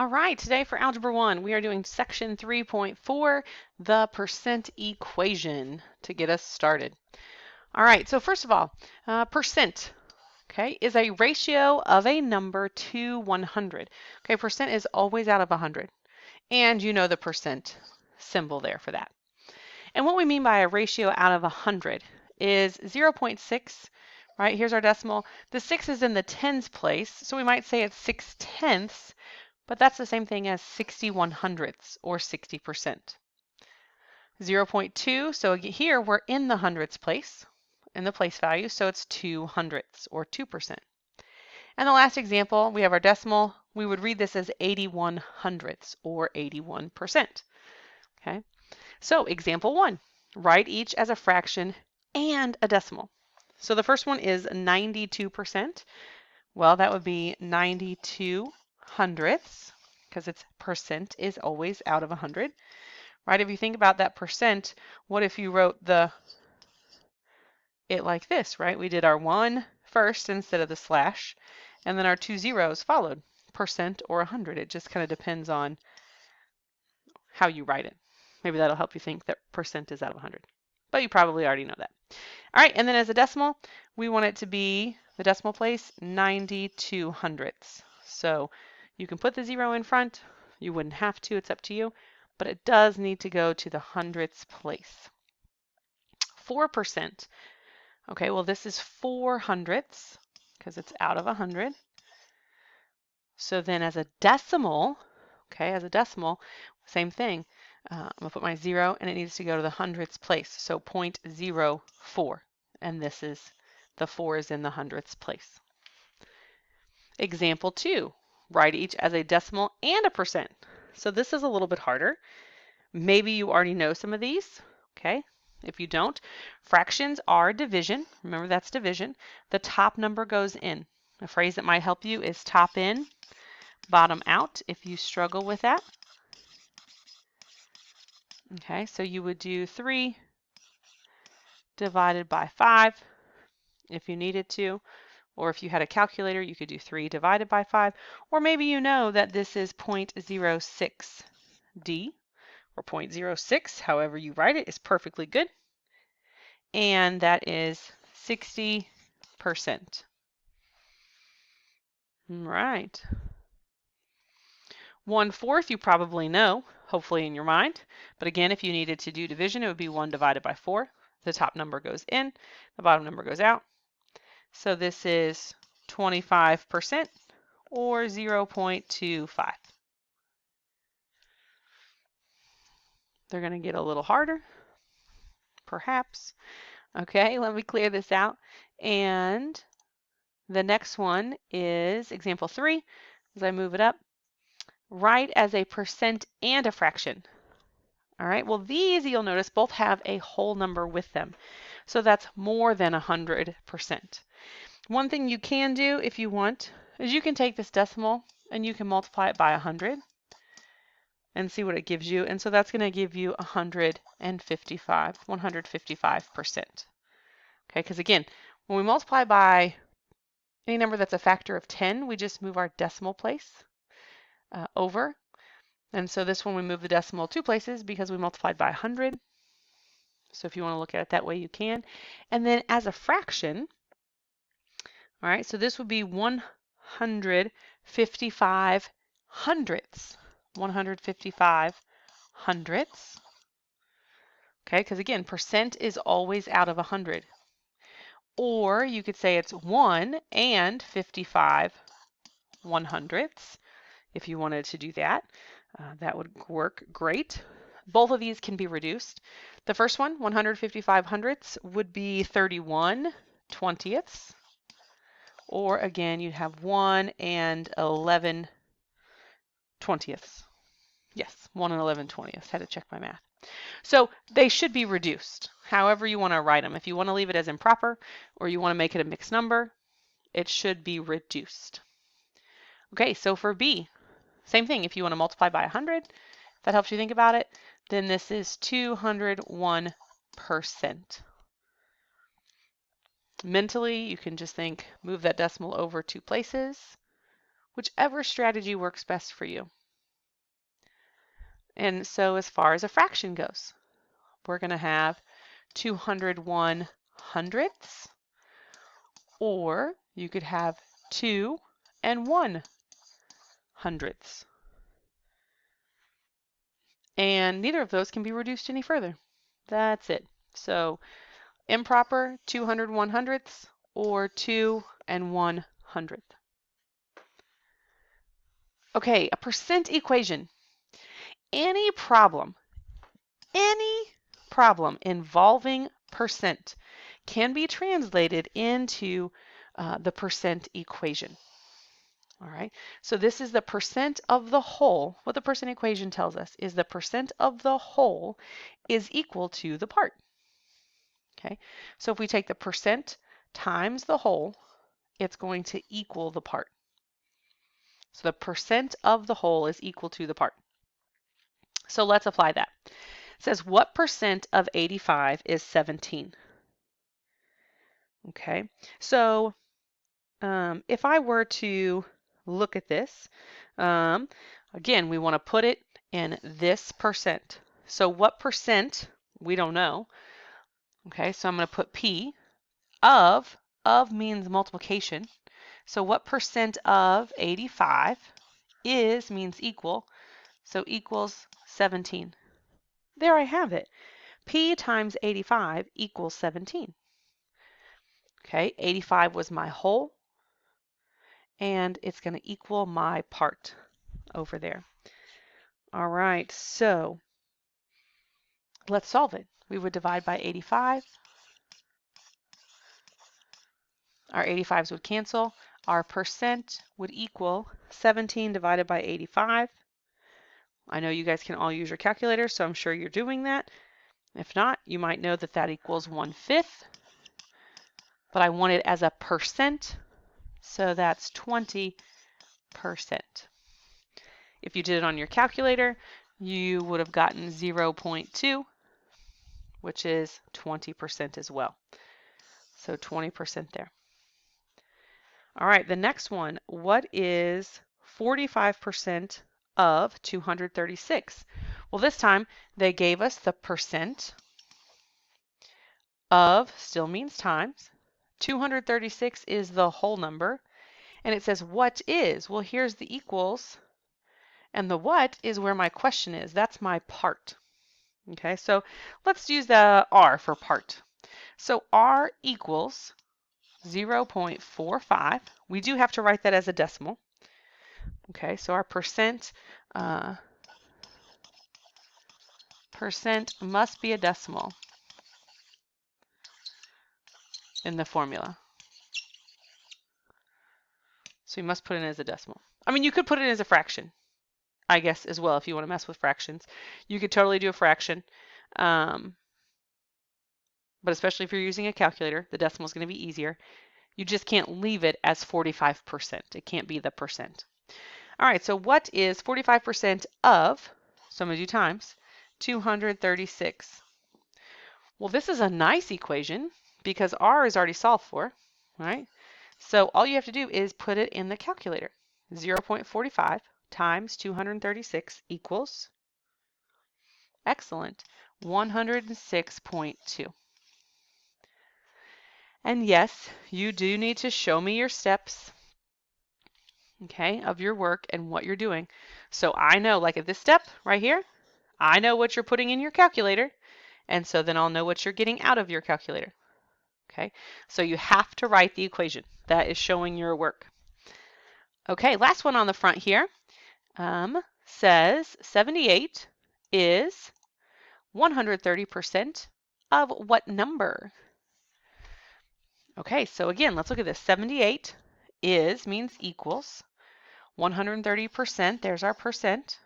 All right, today for Algebra 1, we are doing section 3.4, the percent equation, to get us started. All right, so first of all, percent, okay, is a ratio of a number to 100. Okay, percent is always out of 100, and you know the percent symbol there for that. And what we mean by a ratio out of 100 is 0.6, right? Here's our decimal. The 6 is in the tens place, so we might say it's 6/10, but that's the same thing as 60/100ths or 60%. 0.2, so here we're in the hundredths place, in the place value, so it's 2/100ths or 2%. And the last example, we have our decimal. We would read this as 81/100ths or 81%. Okay, so example 1, write each as a fraction and a decimal. So the first one is 92%. Well, that would be 92/100ths, because its percent is always out of 100, right? If you think about that percent, what if you wrote it like this, right? We did our 1 first instead of the slash, and then our 2 zeros followed, percent or 100. It just kind of depends on how you write it. Maybe that'll help you think that percent is out of 100, but you probably already know that. All right, and then as a decimal, we want it to be, the decimal place, 92/100ths. So you can put the 0 in front. You wouldn't have to, it's up to you, but it does need to go to the hundredths place. 4%. Okay, well this is 4/100ths because it's out of 100. So then as a decimal, okay, as a decimal, same thing. I'm going to put my 0 and it needs to go to the hundredths place. So 0.04. And this is, the 4 is in the hundredths place. Example 2, write each as a decimal and a percent. So this is a little bit harder. Maybe you already know some of these, okay? If you don't, fractions are division. Remember, that's division. The top number goes in. A phrase that might help you is top in, bottom out, if you struggle with that. Okay, so you would do 3 divided by 5 if you needed to, or if you had a calculator, you could do 3 divided by 5, or maybe you know that this is 0.06d, or 0.06, however you write it is perfectly good, and that is 60%. All right. 1/4 you probably know, hopefully in your mind. But again, if you needed to do division, it would be 1 divided by 4. The top number goes in, the bottom number goes out. So this is 25% or 0.25. They're going to get a little harder, perhaps. Okay, let me clear this out. And the next one is example 3. As I move it up, write as a percent and a fraction. All right, well these you'll notice both have a whole number with them. So that's more than 100%. One thing you can do if you want is you can take this decimal and you can multiply it by 100 and see what it gives you. And so that's going to give you 155%. Okay, because again, when we multiply by any number that's a factor of 10, we just move our decimal place over. And so this one we move the decimal 2 places because we multiplied by 100. So if you want to look at it that way, you can. And then as a fraction, all right, so this would be 155/100ths. 155/100ths. Okay, because again, percent is always out of 100. Or you could say it's 1 and 55/100ths if you wanted to do that. That would work great. Both of these can be reduced. The first one, 155/100ths, would be 31/20ths. Or again, you'd have 1 and 11/20ths. Yes, 1 and 11/20ths. Had to check my math. So they should be reduced, however you want to write them. If you want to leave it as improper or you want to make it a mixed number, it should be reduced. Okay, so for B, same thing. If you want to multiply by 100, if that helps you think about it, then this is 201%. Mentally, you can just think, move that decimal over 2 places, whichever strategy works best for you. And so as far as a fraction goes, we're going to have 201 hundredths, or you could have 2 and 1 hundredths. And neither of those can be reduced any further. That's it. So improper, 201 hundredths, or 2 and 1 hundredth. Okay, a percent equation. Any problem involving percent can be translated into the percent equation. All right, so this is the percent of the whole. What the percent equation tells us is the percent of the whole is equal to the part. Okay, so if we take the percent times the whole, it's going to equal the part. So the percent of the whole is equal to the part. So let's apply that. It says, what percent of 85 is 17? Okay, so if I were to look at this, again, we want to put it in this percent. So what percent? We don't know. Okay, so I'm going to put P of means multiplication. So what percent of 85 is means equal, so equals 17. There I have it. P times 85 equals 17. Okay, 85 was my whole, and it's going to equal my part over there. All right, so let's solve it. We would divide by 85. Our 85s would cancel. Our percent would equal 17 divided by 85. I know you guys can all use your calculator, so I'm sure you're doing that. If not, you might know that that equals 1/5. But I want it as a percent, so that's 20%. If you did it on your calculator, you would have gotten 0.2, which is 20% as well. So 20% there. All right, the next one, what is 45% of 236? Well, this time they gave us the percent of, still means times. 236 is the whole number. And it says what is? Well, here's the equals. And the what is where my question is. That's my part. Okay, so let's use the R for part. So R equals 0.45. We do have to write that as a decimal. Okay, so our percent must be a decimal in the formula. So you must put it as a decimal. I mean, you could put it as a fraction, I guess, as well, if you want to mess with fractions. You could totally do a fraction. But especially if you're using a calculator, the decimal is going to be easier. You just can't leave it as 45%. It can't be the percent. All right, so what is 45% of, so I'm going to do times, 236? Well, this is a nice equation because R is already solved for, right? So all you have to do is put it in the calculator. 0.45 times 236 equals, excellent, 106.2. And yes, you do need to show me your steps, okay, of your work and what you're doing. So I know, like at this step right here, I know what you're putting in your calculator, and so then I'll know what you're getting out of your calculator. Okay, so you have to write the equation. That is showing your work. Okay, last one on the front here says 78 is 130% of what number? Okay, so again, let's look at this. 78 is means equals 130%. There's our percent.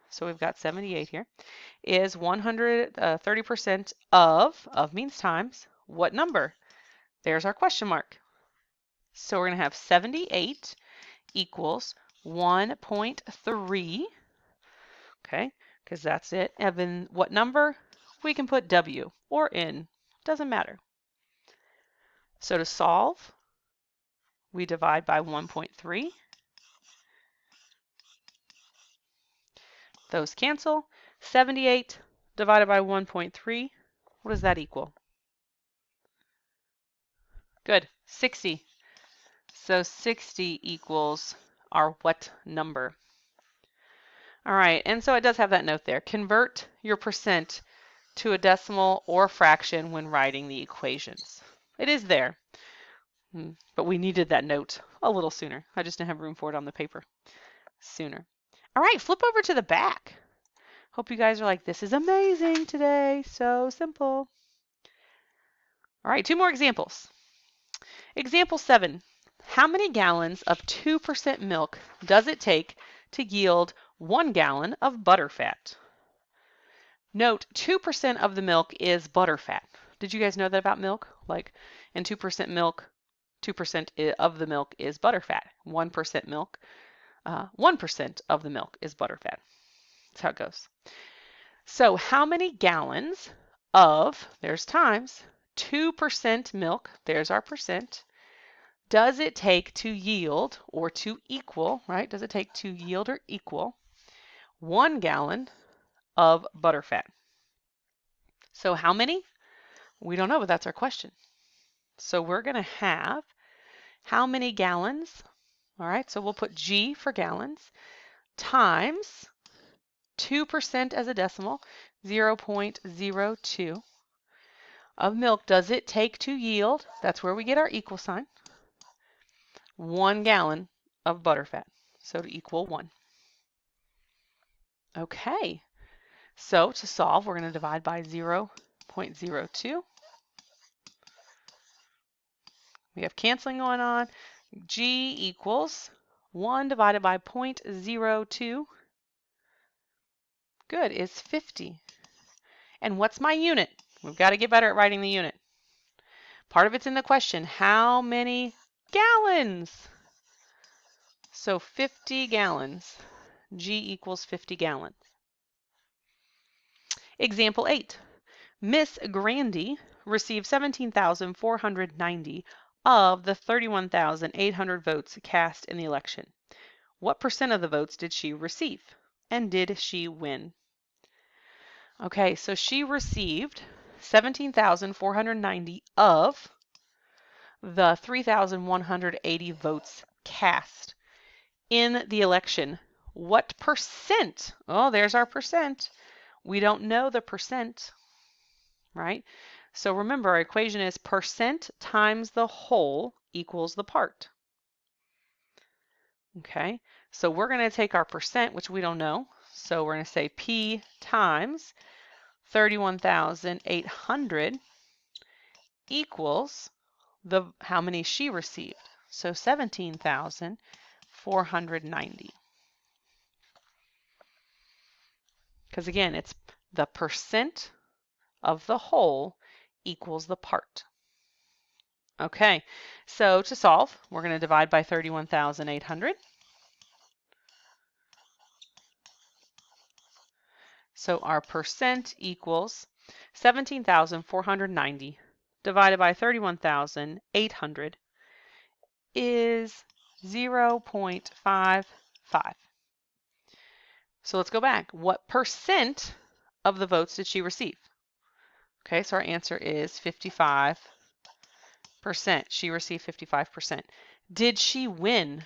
So we've got 78 here. Is 130% of means times what number? There's our question mark. So we're going to have 78 equals 1.3. Okay, because that's it. And then what number? We can put W or N. Doesn't matter. So to solve, we divide by 1.3. Those cancel. 78 divided by 1.3. What does that equal? Good, 60. So 60 equals our what number? All right, and so it does have that note there. Convert your percent to a decimal or fraction when writing the equations. It is there, but we needed that note a little sooner. I just didn't have room for it on the paper sooner. All right, flip over to the back. Hope you guys are like, this is amazing today, so simple. All right, 2 more examples. Example 7. How many gallons of 2% milk does it take to yield 1 gallon of butterfat? Note, 2% of the milk is butterfat. Did you guys know that about milk? Like, in 2% milk, 2% of the milk is butterfat. 1% milk, 1% of the milk is butterfat. That's how it goes. So how many gallons of, there's times, 2% milk, there's our percent, does it take to yield or to equal, right? Does it take to yield or equal 1 gallon of butterfat? So how many? We don't know, but that's our question. So we're going to have how many gallons? All right, so we'll put G for gallons times 2% as a decimal, 0.02 of milk does it take to yield, that's where we get our equal sign, 1 gallon of butterfat. So to equal 1. Okay, so to solve, we're going to divide by 0.02. We have canceling going on. G equals 1 divided by 0.02. Good, is 50. And what's my unit? We've got to get better at writing the unit. Part of it's in the question. How many gallons? So 50 gallons. G equals 50 gallons. Example 8. Miss Grandy received 17,490 of the 31,800 votes cast in the election. What percent of the votes did she receive? And did she win? Okay, so she received 17,490 of the 3,180 votes cast in the election. What percent? Oh, there's our percent. We don't know the percent, right? So remember, our equation is percent times the whole equals the part. Okay, so we're going to take our percent, which we don't know. So we're going to say P times 31,800 equals how many she received. So 17,490. Because again, it's the percent of the whole equals the part. Okay, so to solve, we're going to divide by 31,800. So our percent equals 17,490 divided by 31,800 is 0.55. So let's go back. What percent of the votes did she receive? Okay, so our answer is 55%. She received 55%. Did she win?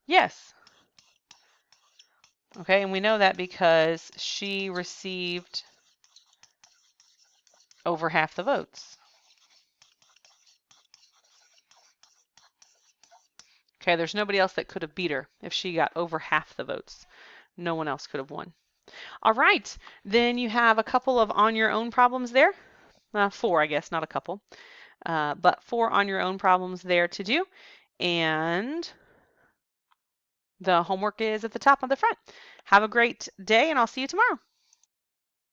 Yes. Okay, and we know that because she received over half the votes. Okay, there's nobody else that could have beat her if she got over half the votes. No one else could have won. All right, then you have a couple of on your own problems there. 4, I guess, not a couple. But 4 on your own problems there to do. And the homework is at the top of the front. Have a great day, and I'll see you tomorrow.